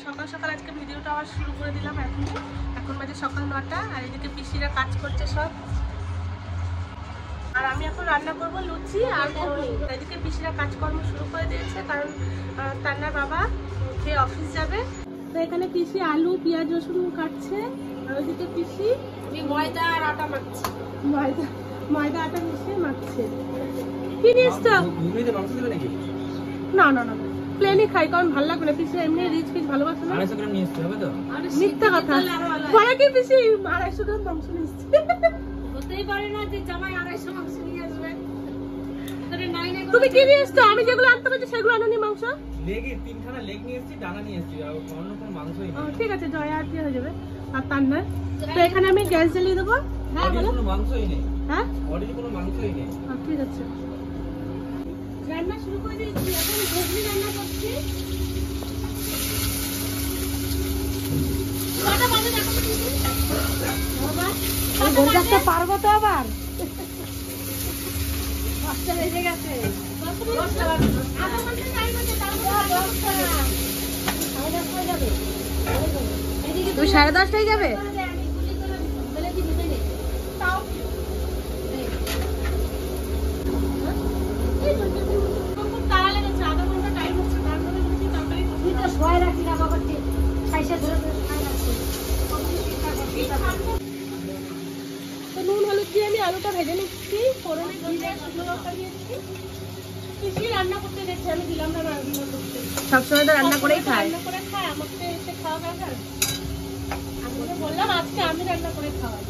সকাল সকাল আজকে ভিডিওটা আবার শুরু করে দিলাম। এখন বাজে সকাল 9টা, আর এদিকে পিসিরা কাজ করছে সব, আর আমি এখন রান্না করব লুচি আর ঘুগনি। এদিকে পিসিরা কাজকর্ম শুরু করে দিয়েছে, কারণ তান্নার বাবা খেয়ে অফিস যাবে। তো এখানে পিসি আলু পেঁয়াজ রসুন কাটছে, আর ওইদিকে পিসি ময়দা আর আটা মাখছে। ময়দা আটা মিশিয়ে মাখছে। কি নিস তো? না না না, প্লেনই খাই, কারণ ভালো লাগবে না। পিসি এমনি রিচ পিস ভালোবাসে না। 250 গ্রাম নিয়ে আসতে হবে তো? মিথ্যা কথা। পরে কি পিসি 250 গ্রাম মাংস নিয়ে আসছে? হতেই পারে না যে জামাই 250 মাংস নিয়ে আসবে। তুমি কি নিয়ে আসছো? আমি যেগুলো আনতে বলছি সেগুলো আনোনি। মাংস লেগ, 3খানা লেগ নিয়ে এসেছি, ডানা নিয়ে এসেছি, আর অন্য কোনো মাংসই নেই। ঠিক আছে, জয় আর কি হয়ে যাবে। আর তান্নার তো এখানে আমি গ্যাস জ্বালিয়ে দেবো। হ্যাঁ, কোনো মাংসই নেই। হ্যাঁ, অডিও কোনো মাংসই নেই। ঠিক আছে, রান্না শুরু করে দিয়েছি। এখন ঘুগনি রান্না করছি। কটা বাজে দেখো তো? বাবা ঘুরে আসতে পারবো তো? আবার 10টা বেজে গেছে। 10টা বাজে। আধা ঘন্টা টাইম আছে, তারপরে 10টা। 10:30 যাবে। তুমি 10:30টায় যাবে? আমি গুলি করে বলে দিই ভিতরে তাও। তারা লেগেছে, আধা ঘন্টা টাইম হচ্ছে। তারপরে লুচি তরকারি তো সবাই রাখি না বাবা, ঠিক খাইছে ধরে ধরে খাই রাখছে। তো নুন হলুদ দিয়ে আমি আলুটা ভেজে নিচ্ছি। ফোড়নে জিরে শুকনো লঙ্কা দিয়েছি। পিসি রান্না করতে দেখছি, আমি দিলাম না রান্না করতে। সবসময় তো রান্না করেই খায়। রান্না করে খায়, আমাকে এসে খাওয়া দরকার। আমি বললাম আজকে আমি রান্না করে খাওয়াই।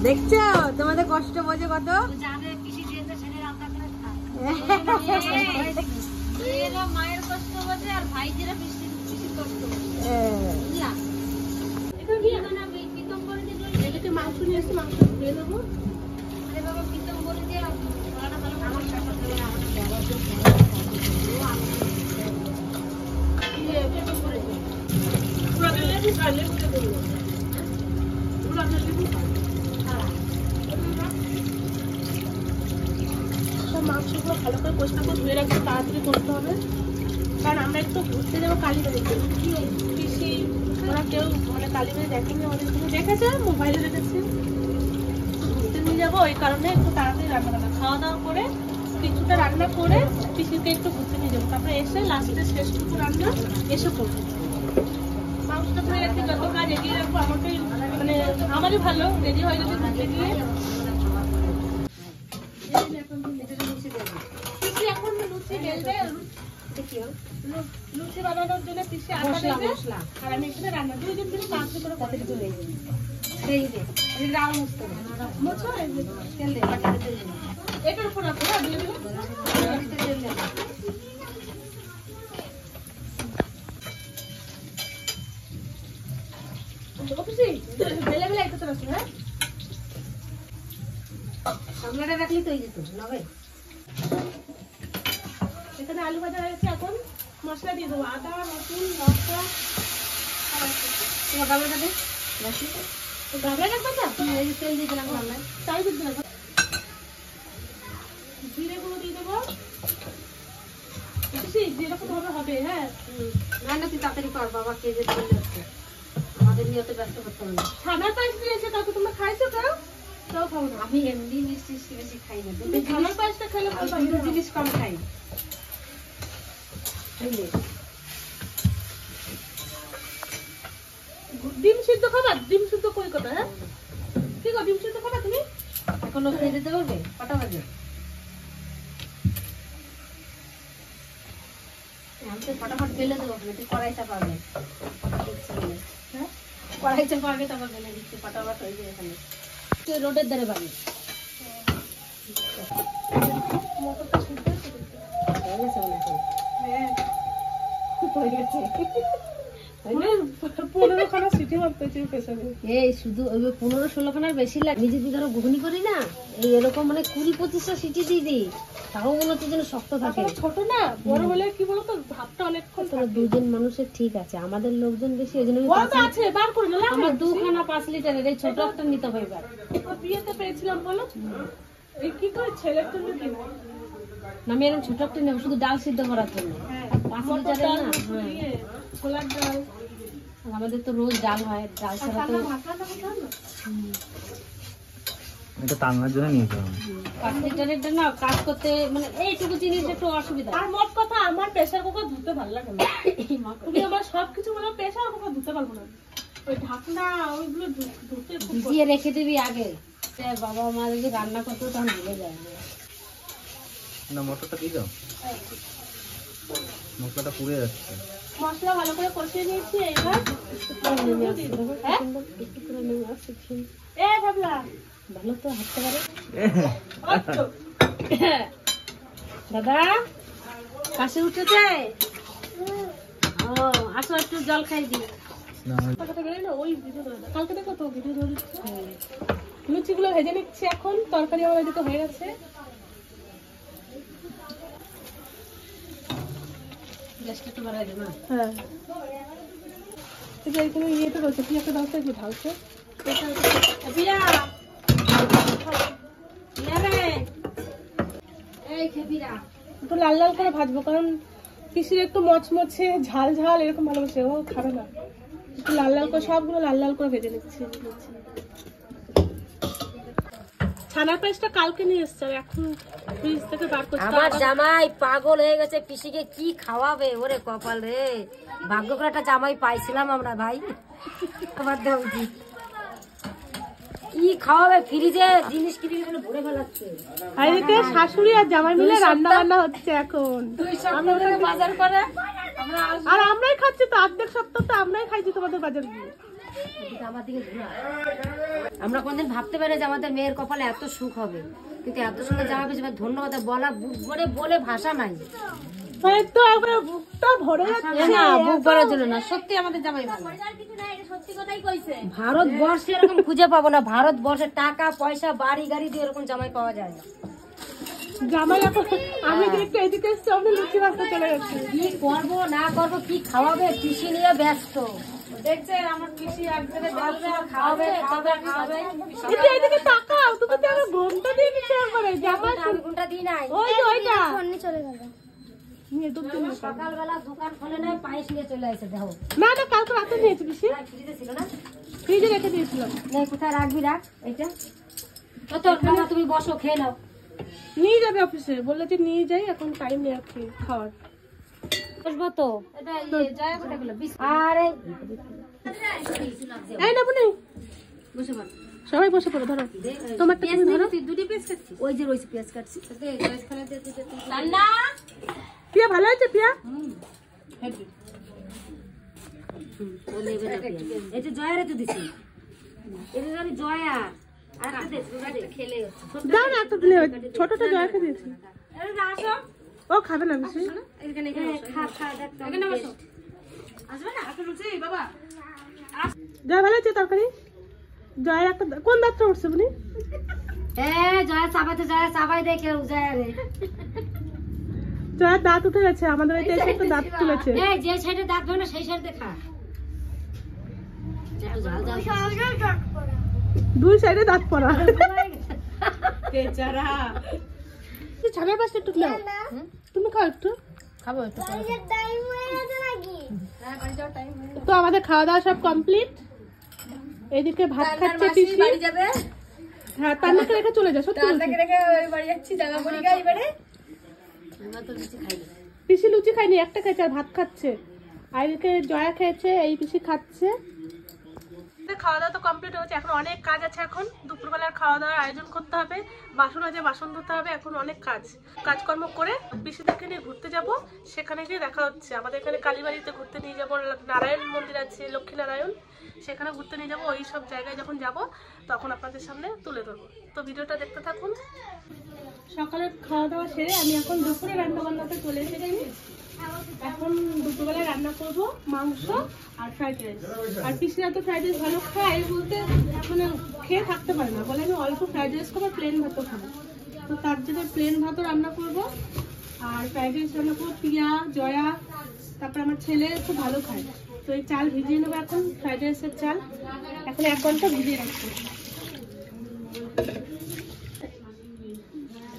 দেখছো তোমাদের কষ্ট বোঝে কত? জানে পিসি দিয়েছে সেটা রান্না করে খায়। এরা মায়ের কষ্ট বোঝে, আর ভাইজিরা পিসির কষ্ট বোঝে। বুঝলা? এটা কি না পিতম করে দিলো। এটাকে মাংস নিয়ে এসে মাংস ধুয়ে দেবো। আরে বাবা পিতম বলে দিয়ে গলাটা ভালো আমার সাথে ধরে আমার বাবা তো ये पितম করে দিই। পুরো লেবু খালে মুখে দেবো। পুরো লেবু খাওয়া। তো মাংসগুলো ভালো করে পরিষ্কার করে ধুয়ে রাখতে তাড়াতাড়ি করতে হবে, কারণ আমরা একটু ঘুরতে যাবো কালীবাড়িতে। পিসি ওরা কেউ মানে কালীবাড়ি দেখেনি, আমাদের কিন্তু দেখেছে, মোবাইলে দেখেছে। ঘুরতে নিয়ে যাবো, ওই কারণে একটু তাড়াতাড়ি রান্না বান্না খাওয়া দাওয়া করে কিছুটা রান্না করে পিসিকে একটু ঘুরতে নিয়ে যাবো। তারপরে এসে লাস্টে শেষটুকু রান্না এসে করবো। মাংসটা ধুয়ে রাখতে যত কাজ এগিয়ে রাখবো আমাকেই, মানে আমারই ভালো। রেডি হয়ে যাবে ঘুরতে গিয়ে। পিসি এখন লুচি বেলবে, লুচি বানানোর জন্য পিসি আটা দেবে, আর আমি এখানে রান্না। দুইজন মিলে কাজ করে কত চলে যাবে। সেই যে এই রাও মুছতে হবে, মুছো তেল দে, বাটিতে তেল দে। এটার উপর রাখো, আর দিয়ে দিলে বাটিতে তেল দে। পিসি বেলে বেলে একটু রাখো। হ্যাঁ, সামনেটা রাখলি তো এই যেত না ভাই। এখানে আলু ভাজা হয়ে গেছে, এখন মশলা দিয়ে দেবো। আদা রসুন লঙ্কা। তোমার গাবলা কাটে গাবলা রাখবো তো? এই তেল দিয়ে দিলাম গাবলায়, তাই দিতে হবে। জিরে গুঁড়ো দিয়ে দেবো। যেরকম ভাবে হবে। হ্যাঁ, না না তুই তাড়াতাড়ি কর, বাবা কে যে চলে যাচ্ছে, আমাদের নিয়ে অত ব্যস্ত করতে হবে না। ছানার পায়েস দিয়েছে, তাকে তোমরা খাইছো কেউ? কেউ খাবো না। আমি এমনি মিষ্টি বেশি খাই না। তুমি ছানার পায়েসটা খেলে দুটো জিনিস কম খাই। ডিম সিদ্ধ খাবা? ডিম সিদ্ধ কই কথা? হ্যাঁ, কি গো, ডিম সিদ্ধ খাবা তুমি? এখনো খেয়ে দিতে পারবে? কটা বাজে? আমি তো ফটাফট বেলে দেবো, তুই কড়াইটা পাবে। হ্যাঁ, কড়াইটা পাবে, তারপর বেলে দিচ্ছি, ফটাফট হয়ে যায়। এখানে রোডের ধারে বাড়ি মোটরটা সিদ্ধ হয়ে গেছে মনে হয়। হ্যাঁ, হয়ে গেছে। 15খানা সিটি মারতেছি পেছনে। এই শুধু 15-16খানার বেশি লাগে। আমি যদি ধরো ঘুগনি করি না, এই এরকম মানে 20-25টা সিটি দিয়ে দিই, তাও মনে হচ্ছে যেন শক্ত থাকে। ছোট না, বড় হলে কি বলতো ভাতটা অনেকক্ষণ থাকে। দুজন মানুষের ঠিক আছে, আমাদের লোকজন বেশি, ওই জন্য আছে বার করে নিলাম। আমার 2খানা 5 লিটারের এই ছোট একটা নিতে হবে। এবার বিয়েতে পেয়েছিলাম বলো, এই কি করে ছেলের জন্য কি না, আমি এরকম ছোট একটা নেব শুধু ডাল সিদ্ধ করার জন্য। 5 লিটারের না। হ্যাঁ, ছোলার ডাল। আমাদের তো রোজ ডাল হয়, ডাল ছাড়া তো এটা টাঙ্গার জন্য নিয়েছি কাটলেটারেরটা না কাজ করতে মানে এইটুকু জিনিস একটু অসুবিধা। আর মোট কথা আমার প্রেসার কুকার ধুতে ভালো লাগে না। তুমি আমার সবকিছু বলো প্রেসার কুকার ধুতে পারবো না। ওই ঢাকনা ওইগুলো ধুতে ভিজিয়ে রেখে দিবি আগে, বাবা মা যদি রান্না করতো তখন ভুলে যায় না। মটরটা দিয়ে দাও, মশলাটা পুড়ে যাচ্ছে। মশলা ভালো করে কষিয়ে নিয়েছি। এবার ভাবলা ভালো তো হাঁটতে পারে দাদা কাশি উঠেছে। ও আসো একটু জল খাই দি। কালকে দেখো তো ভিডিও ধরে দিচ্ছে। লুচিগুলো ভেজে নিচ্ছে এখন, তরকারি আমার এদিকে হয়ে গেছে। গ্যাসটা একটু বাড়াই দে না। হ্যাঁ এখানে ইয়েতে রয়েছে, কি একটা দাও কি ঢালছে। একটু লাল লাল করে ভাজবো, কারণ পিসির একটু মচমচে ঝাল ঝাল এরকম ভালোবাসে, ও খাবে না। একটু লাল লাল করে সবগুলো লাল লাল করে ভেজে নিচ্ছি। ছানার পায়েসটা কালকে নিয়ে এসছে, এখন ফ্রিজ থেকে বার করতে। আমার জামাই পাগল হয়ে গেছে, পিসিকে কি খাওয়াবে। ওরে কপাল রে, ভাগ্য করে একটা জামাই পাইছিলাম আমরা ভাই। আমার দেওয়া উচিত কি খাওয়াবে, ফ্রিজে জিনিস কিনে ভরে ফেলাচ্ছে। আর এদিকে শাশুড়ি আর জামাই মিলে রান্না বান্না হচ্ছে এখন। বাজার করে আর আমরাই খাচ্ছি তো, অর্ধেক সপ্তাহ তো আমরাই খাইছি তোমাদের বাজার দিয়ে। আমার দিকে আমরা কোনদিন ভাবতে পারি যে আমাদের মেয়ের কপালে এত সুখ হবে, কিন্তু এত সুন্দর জামা পেয়েছে। ধন্যবাদ বলা বলে ভাষা নাই। তো একবার বুকটা ভরে যাচ্ছে না, বুক ভরার জন্য না, সত্যি আমাদের জামাই ভালো। ভারতবর্ষে এরকম খুঁজে পাবো না। ভারতবর্ষে টাকা পয়সা বাড়ি গাড়ি দিয়ে এরকম জামাই পাওয়া যায় না। জামাই এখন আমি একটু এদিকে এসছি, আমি লুচি ভাজতে চলে যাচ্ছি। কি করবো না করবো, কি খাওয়াবে, কৃষি নিয়ে ব্যস্ত। দেখছে আমার পিসি একজনে খাওয়াবে খাওয়াবে খাওয়াবে। এদিকে তাকাও, তুমি তো আমার ঘন্টা দিয়ে দিচ্ছ একবারে। জামাই আমি ঘন্টা দিই নাই, ওই যে ওইটা চলে গেল। সকালবেলা দোকান খোলে নাই, পায়েস নিয়ে চলে আসে। দেখো না না, কালকে রাতে নিয়েছি পিসি, ফ্রিজে ছিল না, ফ্রিজে রেখে দিয়েছিলাম। কোথায় রাখবি রাখ। এইটা তোর খানা, তুমি বসো খেয়ে নাও। নিয়ে যাবে অফিসে, বললে যে নিয়ে যাই, এখন টাইম নেই আর কি খাওয়ার। বসবো তো। আরে এই না বুনি, বসে পড়, সবাই বসে পড়ো। ধরো তোমার পেঁয়াজ ধরো। তুই দুটি পেঁয়াজ কাটছিস? ওই যে রয়েছে পেঁয়াজ কাটছি। রান্না পিয়া ভালো আছে পিয়া? এই যে জয়ারে তো দিছি, এটা আমি জয়া আর খেলে দাও না একটা দিলে, ছোটটা জয়াকে দিয়েছি। ও খাবে না বেশি। জয়া ভালো আছে তরকারি? জয়ের একটা কোন দাঁতটা উঠছে বুনি? জয়া চাবাইতে, জয়া চাবাই দে কেউ। জয়া রে, জয়ার দাঁত উঠে গেছে, আমাদের ওইটা এসে একটা দাঁত তুলেছে। যে সাইডে দাঁত হয় না সেই সাইডে খা। দুই সাইডে দাঁত পড়া। ছানার পাশে একটু নাও, তুমি খাও একটু। খাবো একটু। তো আমাদের খাওয়া দাওয়া সব কমপ্লিট। এদিকে ভাত খাচ্ছে পিসি। হ্যাঁ, তান্নাকে রেখে চলে যা। সত্যি পিসি লুচি খাইনি, একটা খেয়েছে আর ভাত খাচ্ছে। আর এদিকে জয়া খেয়েছে, এই পিসি খাচ্ছে। খাওয়া দাওয়া তো কমপ্লিট হয়েছে, এখন অনেক কাজ আছে। এখন দুপুরবেলার খাওয়া দাওয়ার আয়োজন করতে হবে, বাসন আছে, বাসন ধুতে হবে। এখন অনেক কাজকর্ম করে পিসিদেরকে নিয়ে ঘুরতে যাব। সেখানে গিয়ে দেখা হচ্ছে। আমাদের এখানে কালীবাড়িতে ঘুরতে নিয়ে যাবো, নারায়ণ মন্দির আছে, লক্ষ্মীনারায়ণ, সেখানে ঘুরতে নিয়ে যাবো। ওই সব জায়গায় যখন যাব তখন আপনাদের সামনে তুলে ধরবো। তো ভিডিওটা দেখতে থাকুন। সকালের খাওয়া দাওয়া সেরে আমি এখন দুপুরে রান্না বান্নাতে চলে এসেছি। এখন দুপুরবেলায় রান্না করবো মাংস আর ফ্রাইড রাইস। আর পিসিরা তো ফ্রাইড রাইস ভালো খায়, বলতে মানে খেয়ে থাকতে পারে না, বলে আমি অল্প ফ্রাইড রাইস খাবো, প্লেন ভাতও খাবো। তো তার জন্য প্লেন ভাতও রান্না করবো আর ফ্রাইড রাইস রান্না করবো। পিয়া, জয়া, তারপর আমার ছেলে খুব ভালো খায়। তো এই চাল ভিজিয়ে নেবো এখন, ফ্রাইড রাইসের চাল। এখন 1 ঘন্টা ভিজিয়ে রাখবো।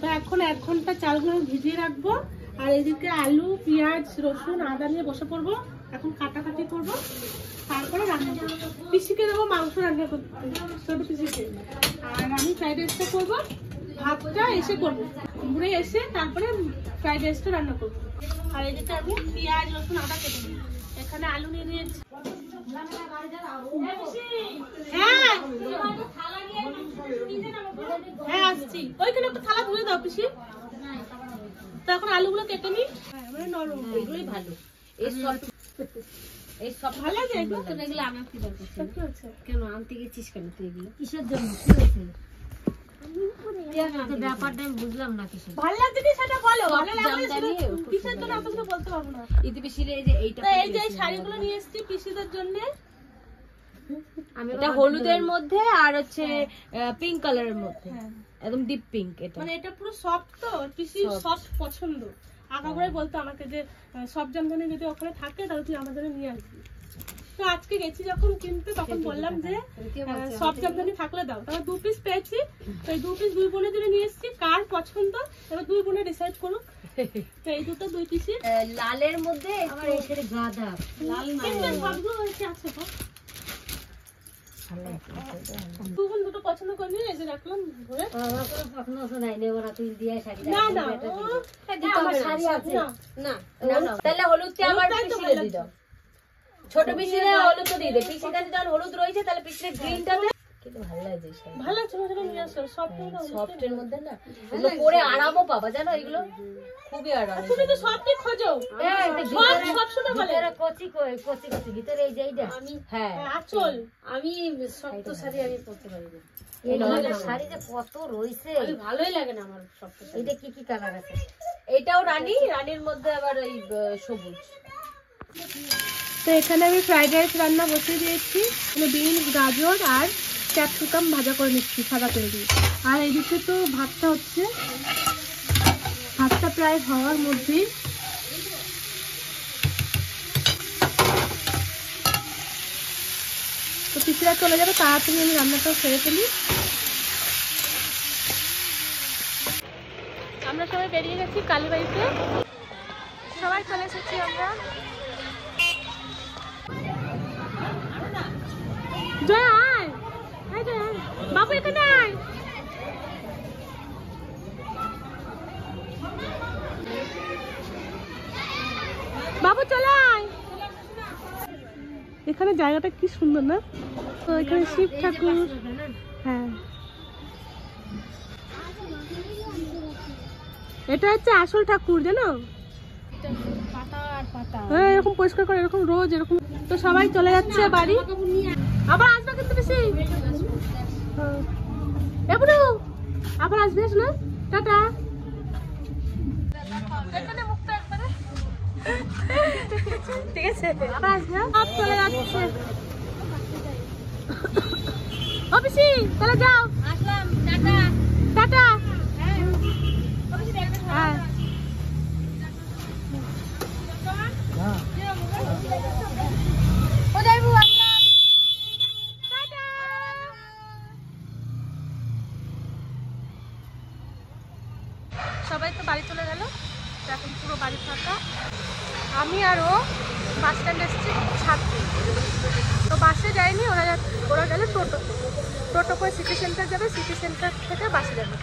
তো এখন 1 ঘন্টা চালগুলো ভিজিয়ে রাখবো। আর এদিকে আলু, পেঁয়াজ, রসুন, আদা নিয়ে বসে পড়বো এখন কাটাকাটি করবো, তারপরে রান্না করবো। পিসিকে দেবো মাংস রান্না করতে, ছোট পিসিকে। আর আমি ফ্রাইড রাইসটা করবো, ভাতটা এসে করবো, ঘুরে এসে তারপরে ফ্রাইড রাইসটা রান্না করবো। আর এদিকে আমি পেঁয়াজ রসুন আদা কেটে নিই। এখানে আলু নিয়ে নিয়েছি। হ্যাঁ হ্যাঁ আসছি, ওইখানে একটা থালা ধুয়ে দাও পিসি। তো এখন আলুগুলো কেটে নিই। মানে নরম, এগুলোই ভালো। এই সব ভালো লাগে এগুলো। এগুলো আমি কি দরকার কেন আনতে গেছিস কেন তুই এগুলো? কিসের জন্য? কি হয়েছে? ব্যাপারটা আমি বুঝলাম না। কিসের ভালো লাগছে কি সেটা বলো। ভালো লাগছে কিসের জন্য আমি তো বলতে পারবো না। ইতি পিসিরে এই যে এইটা, এই যে শাড়িগুলো নিয়ে এসেছি পিসিদের জন্য। এটা হলুদের মধ্যে আর হচ্ছে পিঙ্ক কালারের মধ্যে, একদম ডিপ পিঙ্ক। এটা মানে এটা পুরো সফট, তো পিসি সফট পছন্দ। আগাগোড়াই বলতো আমাকে যে সব জামদানি যদি ওখানে থাকে তাহলে তুই আমার জন্য নিয়ে আসবি। তো আজকে গেছি যখন কিনতে, তখন বললাম যে সব জামদানি থাকলে দাও। তারপর 2 পিস পেয়েছি, তো এই 2 পিস 2 বোনের জন্য নিয়ে এসেছি। কার পছন্দ এবার 2 বোনে ডিসাইড করুক। তো এই দুটো 2 পিসি লালের মধ্যে আমার এই সাইডে গাদা লাল না, সবগুলো হয়েছে আছে তো। তুই দুটো পছন্দ করবি, এই যে রাখলাম ঘুরে। না না আমার শাড়ি আছে না না, তাহলে হলুদটা আমার পিসিরে দিয়ে দাও। ছোট পিসিরে হলুদ তো দিয়ে দে। পিসির কাছে যখন হলুদ রয়েছে তাহলে পিসিরে গ্রিনটা দে। কিন্তু ভালো লাগছে শাড়ি, ভালো আছে। মনে নিয়ে আসো সফটের মধ্যে না, এগুলো পরে আরামও পাবা জানো। এগুলো খুবই আরাম। তুমি তো সবই খোঁজো। হ্যাঁ সব শুনে বলে কচি কচি কচি ভিতরে এই যে এইটা। হ্যাঁ আঁচল। আমি শক্ত শাড়ি আমি পরতে পারি না। এই শাড়ি যে কত রয়েছে, ভালোই লাগে না আমার শক্ত শাড়ি। এটা কি কি কালার আছে? এটাও রানী, রানীর মধ্যে আবার ওই সবুজ। তো এখানে আমি ফ্রাইড রাইস রান্না বসিয়ে দিয়েছি। বিনস গাজর আর ক্যাপসিকাম ভাজা করে নিচ্ছি, সাদা করে দিয়ে। আর এদিকে তো ভাতটা হচ্ছে, ভাতটা প্রায় হওয়ার মধ্যেই। তো পিসিরা চলে যাবে, তাড়াতাড়ি আমি রান্নাটাও সেরে ফেলি। আমরা সবাই বেরিয়ে গেছি কালীবাড়িতে, সবাই চলে এসেছি আমরা। জয় আয়, আয় জয় আয়, বাবু এখানে আয়। বাবু চলে আয়। এখানে জায়গাটা কি সুন্দর না? তো এখানে শিব ঠাকুর। হ্যাঁ এটা হচ্ছে আসল ঠাকুর জানো। হ্যাঁ এরকম পরিষ্কার করে, এরকম রোজ এরকম। তো সবাই চলে যাচ্ছে বাড়ি, আবার আসবে কিন্তু বেশি। আবার আসবে না, টাটা। ঠিক আছে আবার আসবে, সব চলে যাচ্ছে। ও পিসি তাহলে যাও, আসলাম, টাটা টাটা। হ্যাঁ সবাই তো বাড়ি চলে গেল, এখন পুরো বাড়ি ফাঁকা। আমি আর ও বাস স্ট্যান্ড এসেছি ছাড়তে। তো বাসে যায়নি, ওরা গেলে টোটো করে সিটি সেন্টার যাবে, সিটি সেন্টার থেকে বাসে যাবে।